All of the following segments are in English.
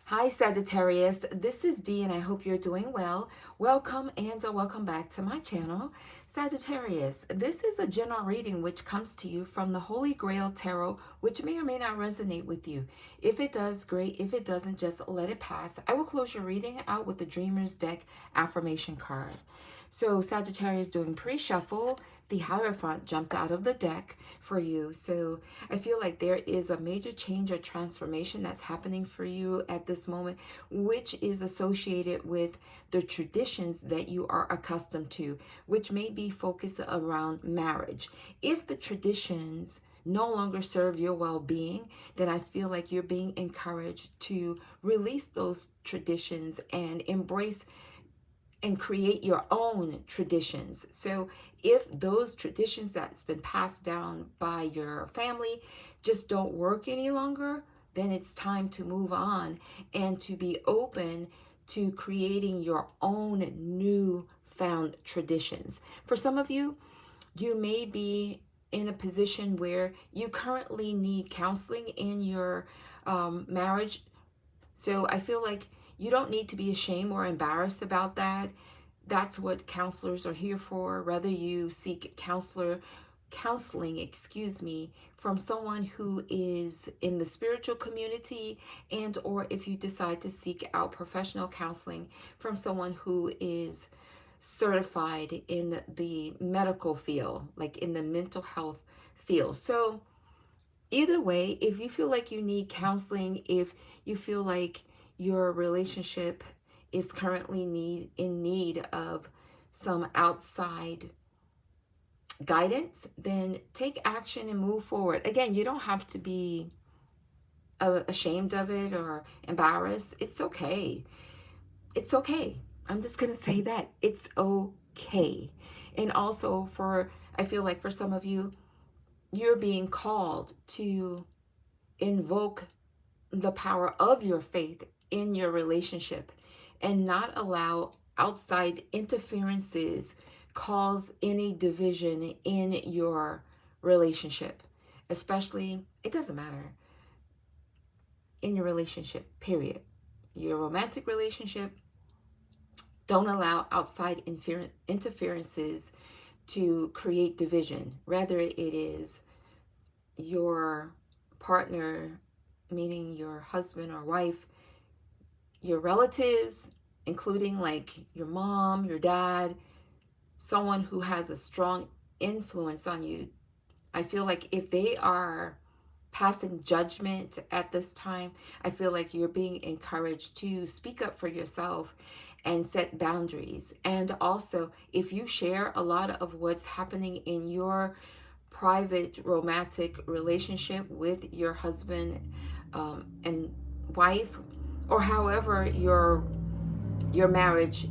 Hi Sagittarius, this is Dee and I hope you're doing well. Welcome and welcome back to my channel. Sagittarius, this is a general reading which comes to you from the Holy Grail Tarot, which may or may not resonate with you. If it does, great. If it doesn't, just let it pass. I will close your reading out with the Dreamer's Deck affirmation card. So Sagittarius doing pre-shuffle, the Hierophant jumped out of the deck for you. So I feel like there is a major change or transformation that's happening for you at this moment, which is associated with the traditions that you are accustomed to, which may be focused around marriage. If the traditions no longer serve your well-being, then I feel like you're being encouraged to release those traditions and embrace and create your own traditions. So if those traditions that's been passed down by your family just don't work any longer, then it's time to move on and to be open to creating your own new found traditions. For some of you, you may be in a position where you currently need counseling in your marriage. So I feel like you don't need to be ashamed or embarrassed about that. That's what counselors are here for. Whether you seek counseling, from someone who is in the spiritual community, and or if you decide to seek out professional counseling from someone who is certified in the medical field, like in the mental health field. So either way, if you feel like you need counseling, if you feel like your relationship is currently in need of some outside guidance, then take action and move forward. Again, you don't have to be ashamed of it or embarrassed. It's okay. It's okay. I'm just going to say that. It's okay. And also I feel like for some of you, you're being called to invoke the power of your faith in your relationship and not allow outside interferences cause any division in your relationship. Especially, it doesn't matter, in your relationship, period. Your romantic relationship, don't allow outside interferences to create division. Rather, it is your partner, meaning your husband or wife, your relatives, including like your mom, your dad, someone who has a strong influence on you. I feel like if they are passing judgment at this time, I feel like you're being encouraged to speak up for yourself and set boundaries. And also, if you share a lot of what's happening in your private romantic relationship with your husband and wife, or however your marriage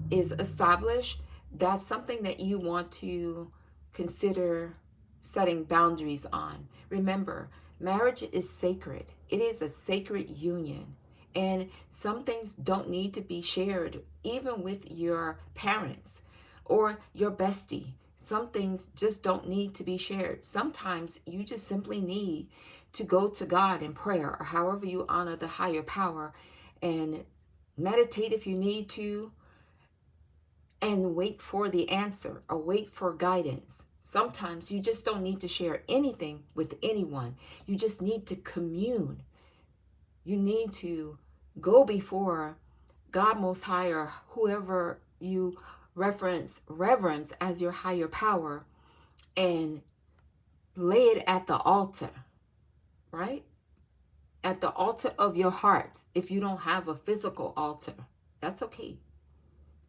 is established, that's something that you want to consider setting boundaries on. Remember, marriage is sacred. It is a sacred union. And some things don't need to be shared, even with your parents or your bestie. Some things just don't need to be shared. Sometimes you just simply need to go to God in prayer, or however you honor the higher power, and meditate if you need to, and wait for the answer or wait for guidance. Sometimes you just don't need to share anything with anyone. You just need to commune. You need to go before God Most High, or whoever you reverence as your higher power, and lay it at the altar, right? At the altar of your heart. If you don't have a physical altar, that's okay.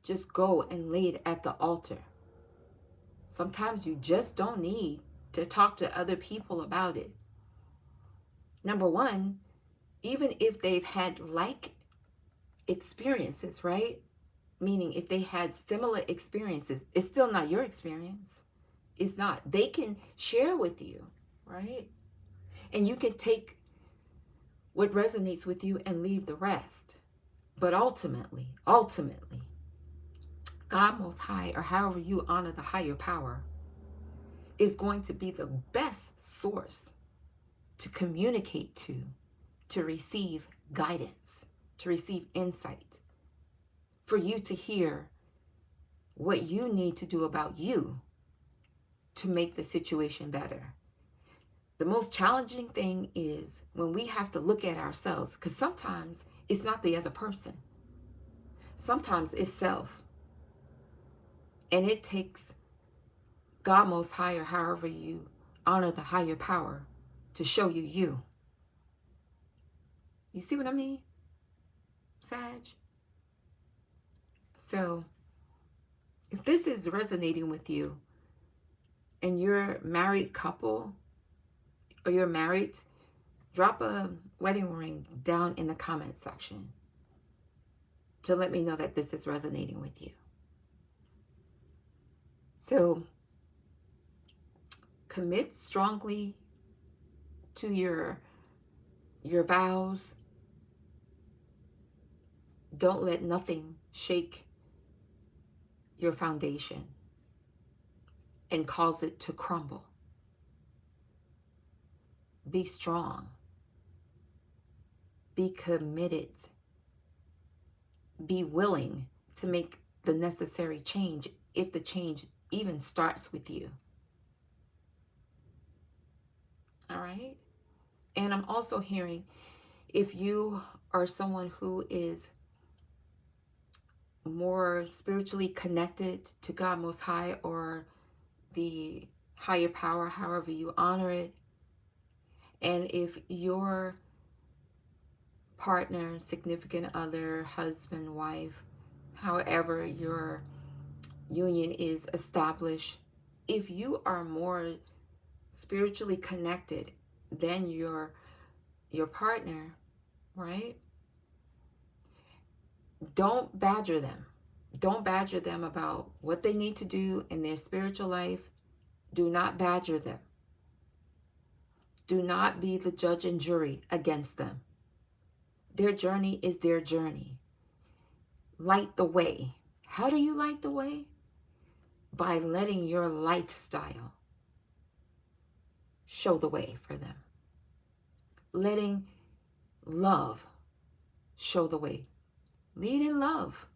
Just go and lay it at the altar. Sometimes you just don't need to talk to other people about it. Number one, even if they've had like experiences, right? Meaning if they had similar experiences, it's still not your experience. It's not. They can share with you, right? And you can take what resonates with you and leave the rest. But ultimately, God Most High, or however you honor the higher power, is going to be the best source to communicate to receive guidance. to receive insight, for you to hear what you need to do about you to make the situation better. The most challenging thing is when we have to look at ourselves, because sometimes it's not the other person. Sometimes it's self. And it takes God Most High, or however you honor the higher power, to show you you. You see what I mean, Sag? So, if this is resonating with you, and you're a married couple, or you're married, drop a wedding ring down in the comment section to let me know that this is resonating with you. So, commit strongly to your vows. Don't let nothing shake your foundation and cause it to crumble. Be strong. Be committed. Be willing to make the necessary change if the change even starts with you. All right? And I'm also hearing, if you are someone who is more spiritually connected to God Most High, or the higher power, however you honor it, and if your partner, significant other, husband, wife, however your union is established, if you are more spiritually connected than your partner, right? Don't badger them. Don't badger them about what they need to do in their spiritual life. Do not badger them. Do not be the judge and jury against them. Their journey is their journey. Light the way. How do you light the way? By letting your lifestyle show the way for them. Letting love show the way. Lead in love.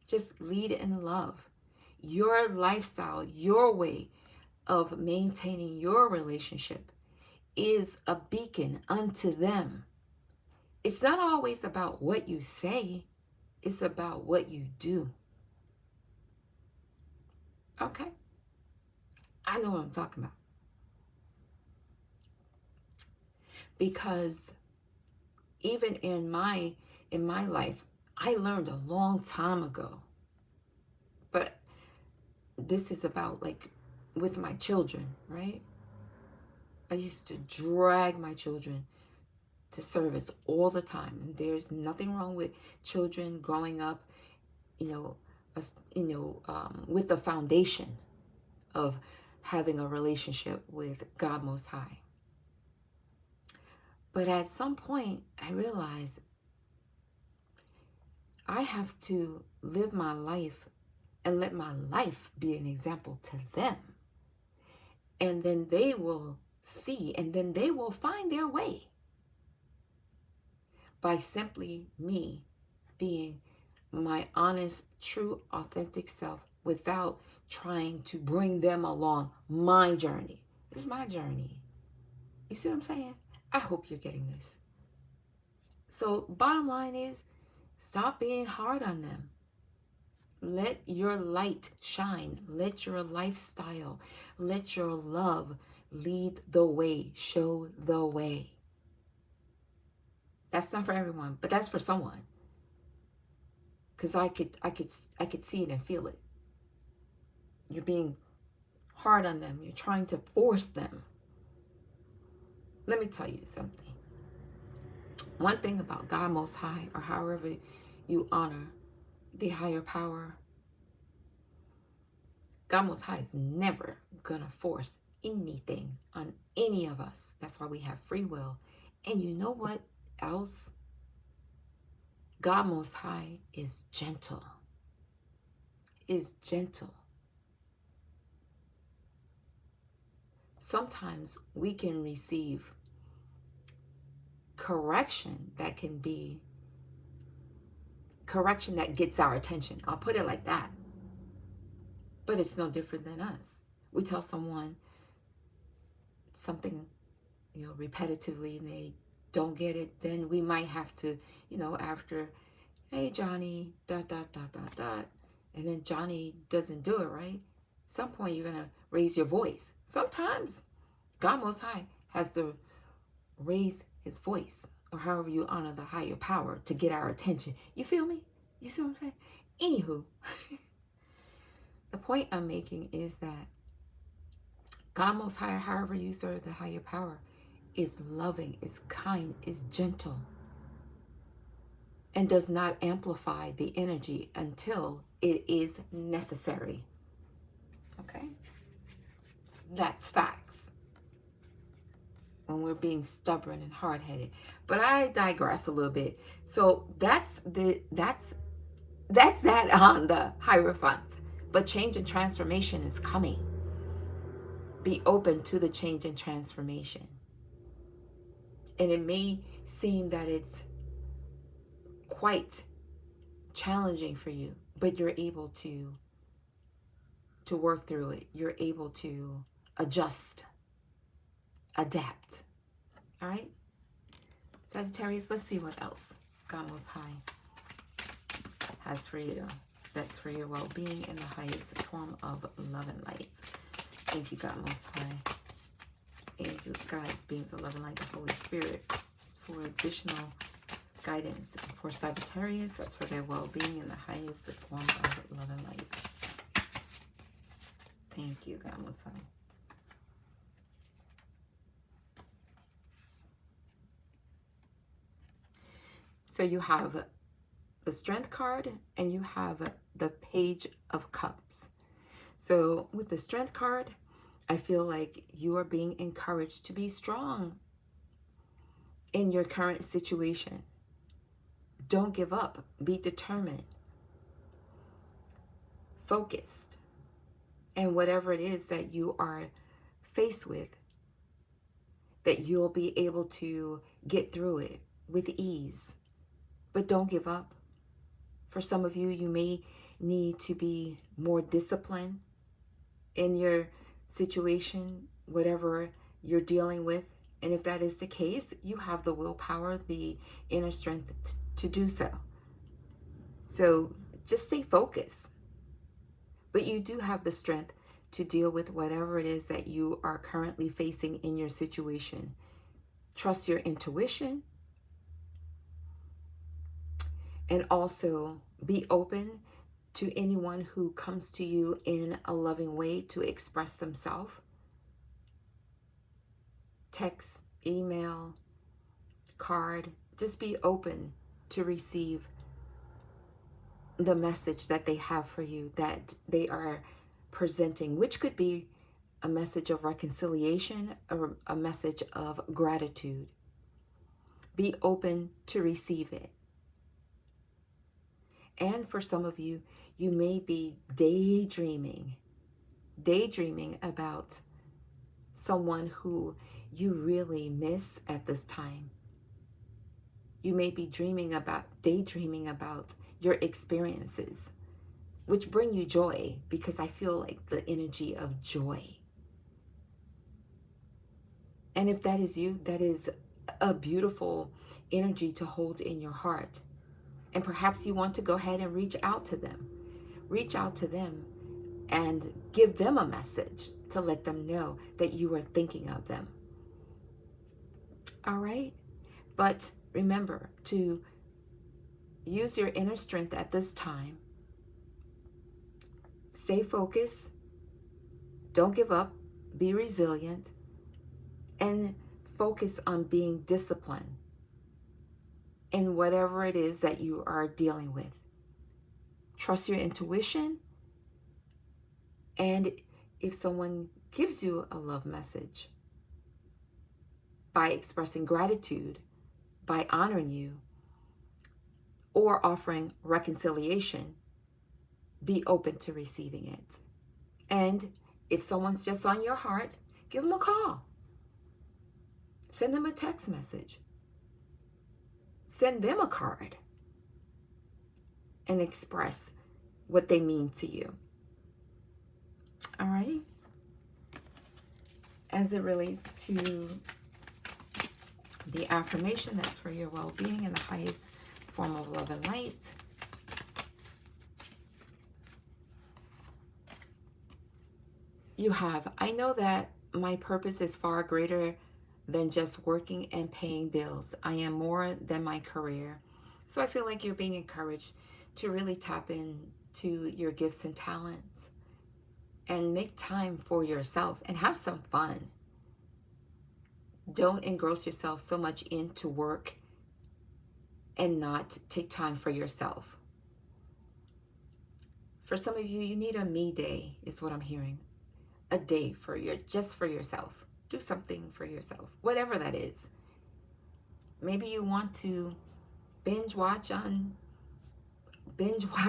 Just lead in love. Your lifestyle, your way of maintaining your relationship is a beacon unto them. It's not always about what you say. It's about what you do. Okay? I know what I'm talking about. Because even in my life, I learned a long time ago. But this is about, like, with my children, right? I used to drag my children to service all the time. And there's nothing wrong with children growing up, with the foundation of having a relationship with God Most High. But at some point, I realized I have to live my life and let my life be an example to them. And then they will see, and then they will find their way by simply me being my honest, true, authentic self without trying to bring them along my journey. It's my journey. You see what I'm saying? I hope you're getting this. So bottom line is, stop being hard on them. Let your light shine. Let your lifestyle, let your love lead the way, show the way. That's not for everyone, but that's for someone. Because I could see it and feel it. You're being hard on them. You're trying to force them. Let me tell you something. One thing about God Most High, or however you honor the higher power, God Most High is never going to force anything on any of us. That's why we have free will. And you know what else? God Most High is gentle. Is gentle. Sometimes we can receive correction that can be correction that gets our attention. I'll put it like that. But it's no different than us. We tell someone something, repetitively, and they don't get it, then we might have to, after, hey, Johnny, dot, dot, dot, dot, dot, and then Johnny doesn't do it right. At some point, you're going to raise your voice. Sometimes God Most High has to raise his voice, or however you honor the higher power, to get our attention. You feel me? You see what I'm saying? Anywho, the point I'm making is that God Most High, however you serve the higher power, is loving, is kind, is gentle, and does not amplify the energy until it is necessary. Okay? That's facts. When we're being stubborn and hard-headed. But I digress a little bit. So that's that on the Hierophants. But change and transformation is coming. Be open to the change and transformation. And it may seem that it's quite challenging for you, but you're able to work through it. You're able to adjust, adapt. All right? Sagittarius, let's see what else God Most High has for you. That's for your well-being in the highest form of love and light. Thank you, God Most High. Angels, guides, beings of love and light, the Holy Spirit, for additional guidance for Sagittarius. That's for their well-being in the highest form of love and light. Thank you, God Most High. So you have the Strength card and you have the Page of Cups. So with the Strength card, I feel like you are being encouraged to be strong in your current situation. Don't give up. Be determined. Focused. And whatever it is that you are faced with, that you'll be able to get through it with ease. But don't give up. For some of you, you may need to be more disciplined in your situation, whatever you're dealing with. And if that is the case, you have the willpower, the inner strength to do so. So just stay focused. But you do have the strength to deal with whatever it is that you are currently facing in your situation. Trust your intuition. And also be open to anyone who comes to you in a loving way to express themselves. Text, email, card. Just be open to receive the message that they have for you, that they are presenting, which could be a message of reconciliation or a message of gratitude. Be open to receive it. And for some of you, you may be daydreaming about someone who you really miss at this time. You may be daydreaming about your experiences, which bring you joy, because I feel like the energy of joy. And if that is you, that is a beautiful energy to hold in your heart. And perhaps you want to go ahead and reach out to them. Reach out to them and give them a message to let them know that you are thinking of them. All right? But remember to use your inner strength at this time. Stay focused. Don't give up. Be resilient. And focus on being disciplined in whatever it is that you are dealing with. Trust your intuition. And if someone gives you a love message, by expressing gratitude, by honoring you, or offering reconciliation, be open to receiving it. And if someone's just on your heart, give them a call. Send them a text message. send them a card and express what they mean to you. All right. As it relates to the affirmation, that's for your well-being in the highest form of love and light. You have, I know that my purpose is far greater than just working and paying bills. I am more than my career. So I feel like you're being encouraged to really tap into your gifts and talents and make time for yourself and have some fun. Don't engross yourself so much into work and not take time for yourself. For some of you, you need a me day, is what I'm hearing. A day for just for yourself. Do something for yourself, whatever that is. Maybe you want to binge watch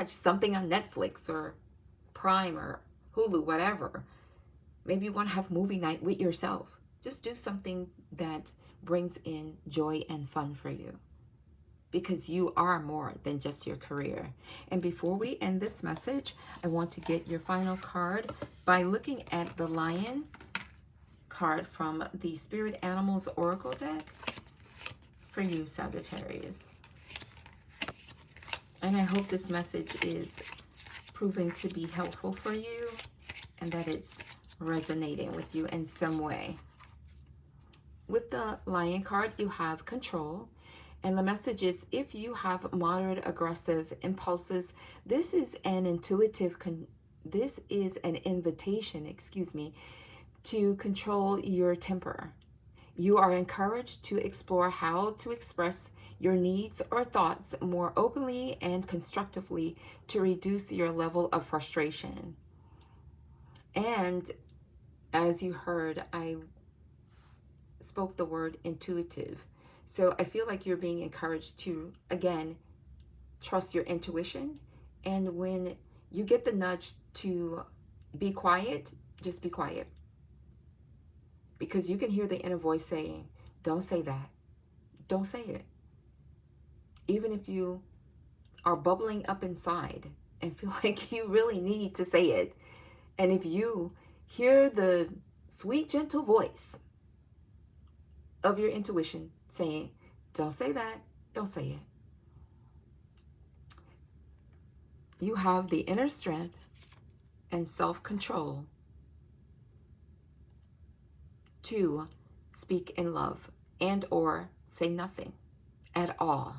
something on Netflix or Prime or Hulu, whatever. Maybe you want to have movie night with yourself. Just do something that brings in joy and fun for you, because you are more than just your career. And before we end this message, I want to get your final card by looking at the Lion card from the Spirit Animals Oracle deck for you, Sagittarius. And I hope this message is proving to be helpful for you and that it's resonating with you in some way. With the Lion card, you have control. And the message is, if you have moderate aggressive impulses, this is an invitation, to control your temper. You are encouraged to explore how to express your needs or thoughts more openly and constructively to reduce your level of frustration. And as you heard, I spoke the word intuitive. So I feel like you're being encouraged to, again, trust your intuition. And when you get the nudge to be quiet, just be quiet. Because you can hear the inner voice saying, don't say that. Don't say it. Even if you are bubbling up inside and feel like you really need to say it. And if you hear the sweet, gentle voice of your intuition saying, don't say that, don't say it. You have the inner strength and self-control to speak in love and or say nothing at all.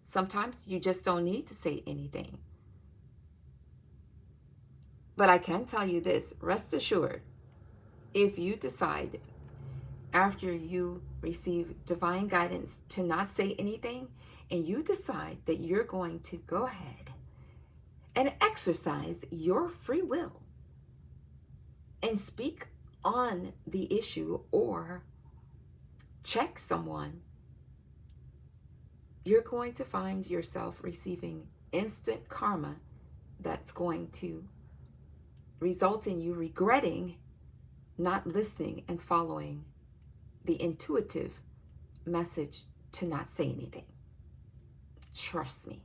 Sometimes you just don't need to say anything. But I can tell you this, rest assured, if you decide after you receive divine guidance to not say anything, and you decide that you're going to go ahead and exercise your free will and speak on the issue or check someone, you're going to find yourself receiving instant karma that's going to result in you regretting not listening and following the intuitive message to not say anything. Trust me.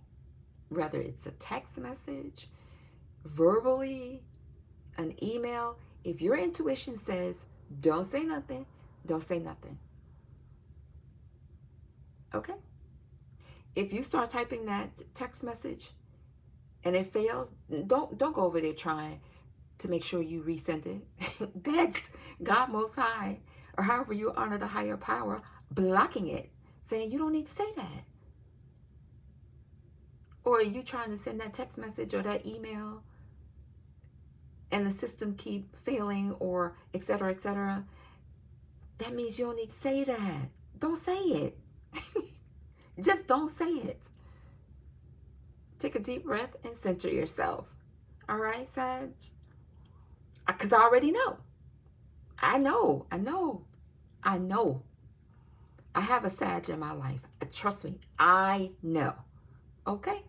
Whether it's a text message, verbally, an email, if your intuition says, don't say nothing, don't say nothing. Okay? If you start typing that text message and it fails, don't go over there trying to make sure you resend it. That's God Most High, or however you honor the higher power, blocking it, saying you don't need to say that. Or are you trying to send that text message or that email and the system keep failing, or et cetera, that means you don't need to say that. Don't say it. Just don't say it. Take a deep breath and center yourself. All right, Sag? Because I already know. I know. I have a Sag in my life. Trust me, I know. Okay?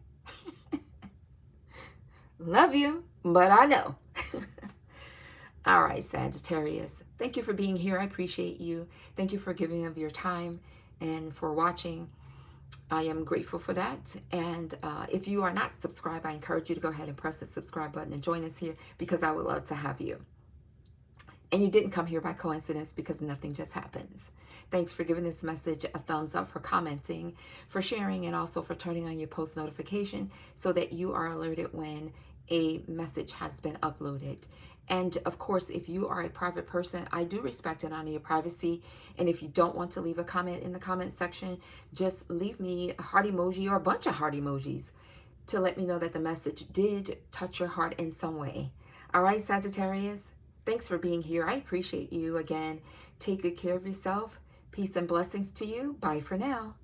Love you, but I know. All right, Sagittarius. Thank you for being here. I appreciate you. Thank you for giving of your time. and for watching. I am grateful for that. And if you are not subscribed, I encourage you to go ahead and press the subscribe button and join us here, because I would love to have you. And you didn't come here by coincidence, because nothing just happens. Thanks for giving this message a thumbs up, for commenting, for sharing, and also for turning on your post notification so that you are alerted when a message has been uploaded. And of course, if you are a private person, I do respect and honor your privacy. And if you don't want to leave a comment in the comment section, just leave me a heart emoji or a bunch of heart emojis to let me know that the message did touch your heart in some way. All right, Sagittarius, thanks for being here. I appreciate you. Again, take good care of yourself. Peace and blessings to you. Bye for now.